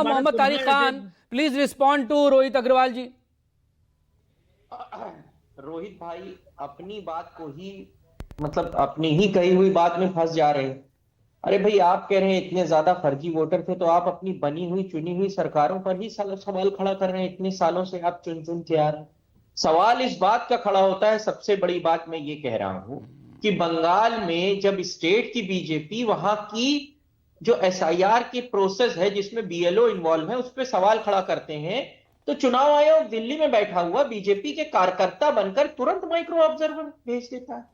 Mohammad Tariq Khan, please respond to Rohit Agarwal ji. Rohit भाई अपनी बात को ही मतलब अपनी ही कही हुई बात में फंस जा रहे हैं। अरे भाई आप कह रहे हैं इतने ज्यादा फर्जी वोटर थे, तो आप अपनी बनी हुई चुनी हुई सरकारों पर ही सवाल खड़ा कर रहे हैं। इतने सालों से आप चुन चुन के आ रहे हैं। सवाल इस बात का खड़ा होता है, सबसे बड़ी बात मैं ये कह रहा हूं कि बंगाल में जब स्टेट की बीजेपी वहां की जो एसआईआर की प्रोसेस है जिसमें बीएलओ इन्वॉल्व है उस पर सवाल खड़ा करते हैं, तो चुनाव आयोग दिल्ली में बैठा हुआ बीजेपी के कार्यकर्ता बनकर तुरंत माइक्रो ऑब्जर्वर भेज देता है।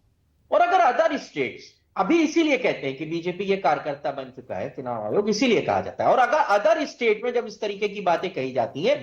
और अगर अदर स्टेट्स, अभी इसीलिए कहते हैं कि बीजेपी के कार्यकर्ता बन चुका है चुनाव आयोग, इसीलिए कहा जाता है। और अगर अदर स्टेट में जब इस तरीके की बातें कही जाती है,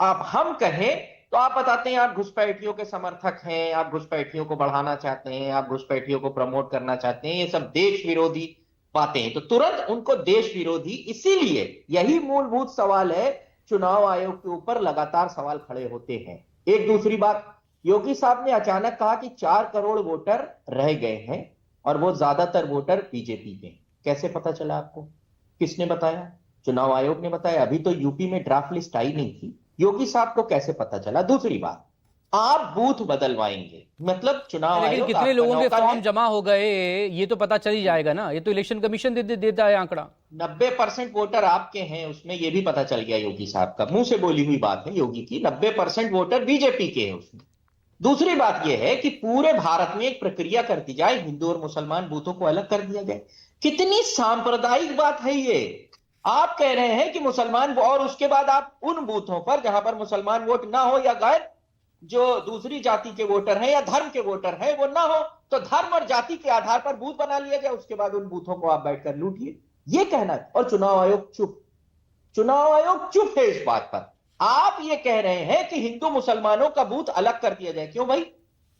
आप हम कहें तो आप बताते हैं आप घुसपैठियों के समर्थक हैं, आप घुसपैठियों को बढ़ाना चाहते हैं, आप घुसपैठियों को प्रमोट करना चाहते हैं, ये सब देश विरोधी बातें हैं। तो तुरंत उनको देश विरोधी, इसीलिए यही मूलभूत सवाल है चुनाव आयोग के ऊपर लगातार सवाल खड़े होते हैं। एक दूसरी बात, योगी साहब ने अचानक कहा कि 4 करोड़ वोटर रह गए हैं और वो ज्यादातर वोटर बीजेपी के। कैसे पता चला आपको? किसने बताया? चुनाव आयोग ने बताया। अभी तो यूपी में ड्राफ्ट लिस्ट आई नहीं थी, योगी साहब को कैसे पता चला? दूसरी बात, आप बूथ बदलवाएंगे मतलब चुनाव लेकिन आयोग कितने लोगों के फॉर्म जमा हो गए ये तो पता चल ही जाएगा ना, ये तो इलेक्शन कमीशन देता है आंकड़ा। 90% वोटर आपके हैं, उसमें ये भी पता चल गया योगी साहब का मुंह से बोली हुई बात है योगी की, 90% वोटर बीजेपी के हैं उसमें। दूसरी बात यह है कि पूरे भारत में एक प्रक्रिया कर दी जाए, हिंदू और मुसलमान बूथों को अलग कर दिया जाए। कितनी सांप्रदायिक बात है ये। आप कह रहे हैं कि मुसलमान, और उसके बाद आप उन बूथों पर जहां पर मुसलमान वोट ना हो या गैर जो दूसरी जाति के वोटर हैं या धर्म के वोटर हैं वो ना हो, तो धर्म और जाति के आधार पर बूथ बना लिया जाए, उसके बाद उन बूथों को आप बैठकर लूटिए। ये कहना है। और चुनाव आयोग चुप, चुनाव आयोग चुप है इस बात पर। आप ये कह रहे हैं कि हिंदू मुसलमानों का बूथ अलग कर दिया जाए। क्यों भाई,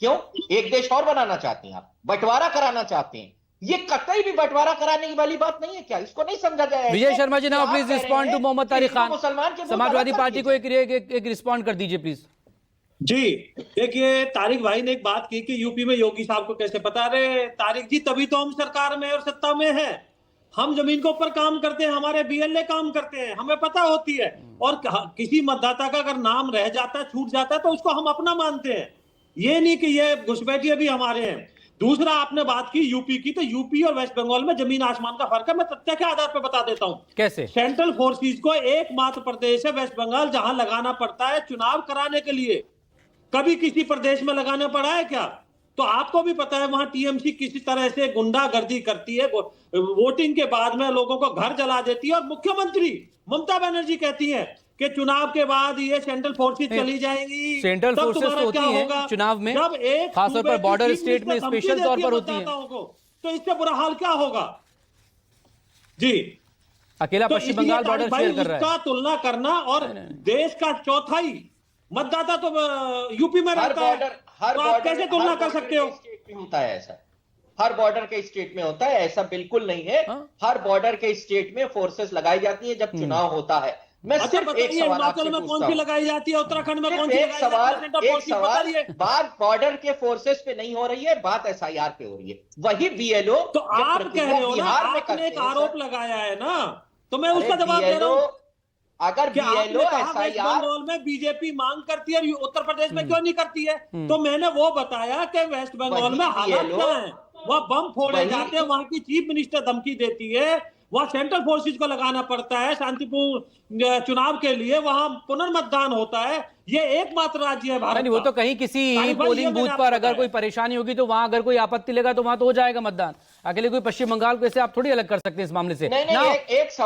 क्यों? एक देश और बनाना चाहते हैं आप, बंटवारा कराना चाहते हैं। ये कतई भी बंटवारा कराने वाली बात नहीं है क्या? इसको नहीं समझा जाए? Vijay Sharma ji now please respond to Mohammad Tariq Khan. Samajwadi Party को एक रिस्पॉन्ड कर दीजिए प्लीज। जी देखिए, तारिक भाई ने एक बात की कि यूपी में योगी साहब को कैसे पता। रहे तारिक जी, तभी तो हम सरकार में और सत्ता में हैं। हम जमीन के ऊपर काम करते हैं, हमारे बीएलए काम करते हैं, हमें पता होती है। और किसी मतदाता का अगर नाम रह जाता है, छूट जाता है, तो उसको हम अपना मानते हैं। ये नहीं कि ये घुसपैठिए भी हमारे हैं। दूसरा, आपने बात की यूपी की, तो यूपी और वेस्ट बंगाल में जमीन आसमान का फर्क है। मैं तथ्य के आधार पर बता देता हूं। कैसे? सेंट्रल फोर्सेज को एकमात्र प्रदेश है वेस्ट बंगाल जहां लगाना पड़ता है चुनाव कराने के लिए। कभी किसी प्रदेश में लगाना पड़ा है क्या? तो आपको भी पता है वहां टीएमसी किसी तरह से गुंडागर्दी करती है, वोटिंग के बाद में लोगों को घर जला देती है। और मुख्यमंत्री ममता बनर्जी कहती है कि चुनाव के बाद ये सेंट्रल फोर्सेस चली जाएंगी। सेंट्रल फोर्सेस तो होती हैं चुनाव में, जब एक खासतौर पर बॉर्डर स्टेट में स्पेशल तौर पर होती है, तो इससे बुरा हाल क्या होगा जी? अकेला तो पश्चिम बंगाल बॉर्डर शेयर कर रहा है। उसका तुलना करना, और देश का चौथाई मतदाता तो यूपी में रहता है, तो आप कैसे तुलना कर सकते हो? स्टेट में होता है ऐसा, हर बॉर्डर के स्टेट में होता है ऐसा? बिल्कुल नहीं है। हर बॉर्डर के स्टेट में फोर्सेस लगाई जाती है जब चुनाव होता है। मैं सिर्फ एक सवाल हिमाचल में कौन सी लगाई जाती है, उत्तराखंड में कौन सी एक सवाल बताइए। बात बॉर्डर के फोर्सेस पे नहीं हो रही है, बात एसआईआर पे हो रही है। वही बीएलओ तो आप कह रहे हो ना, आपने एक आरोप लगाया है ना, तो मैं उसका जवाब दे रहा हूं। अगर बीएलओ एसआईआर बंगाल में बीजेपी मांग करती है, उत्तर प्रदेश में क्यों नहीं करती है? तो मैंने वो बताया कि वेस्ट बंगाल में हालात क्या है। वह बम फोड़े जाते हैं, वहां की चीफ मिनिस्टर धमकी देती है, वहां सेंट्रल फोर्सेज को लगाना पड़ता है शांतिपूर्ण चुनाव के लिए, वहां पुनर्मतदान होता है। ये एकमात्र राज्य है भारत नहीं, वो तो कहीं किसी पोलिंग बूथ पर अगर कोई परेशानी होगी तो वहां अगर कोई आपत्ति लेगा तो वहां तो हो जाएगा मतदान। अकेले कोई पश्चिम बंगाल को ऐसे आप थोड़ी अलग कर सकते हैं इस मामले से। नहीं, एक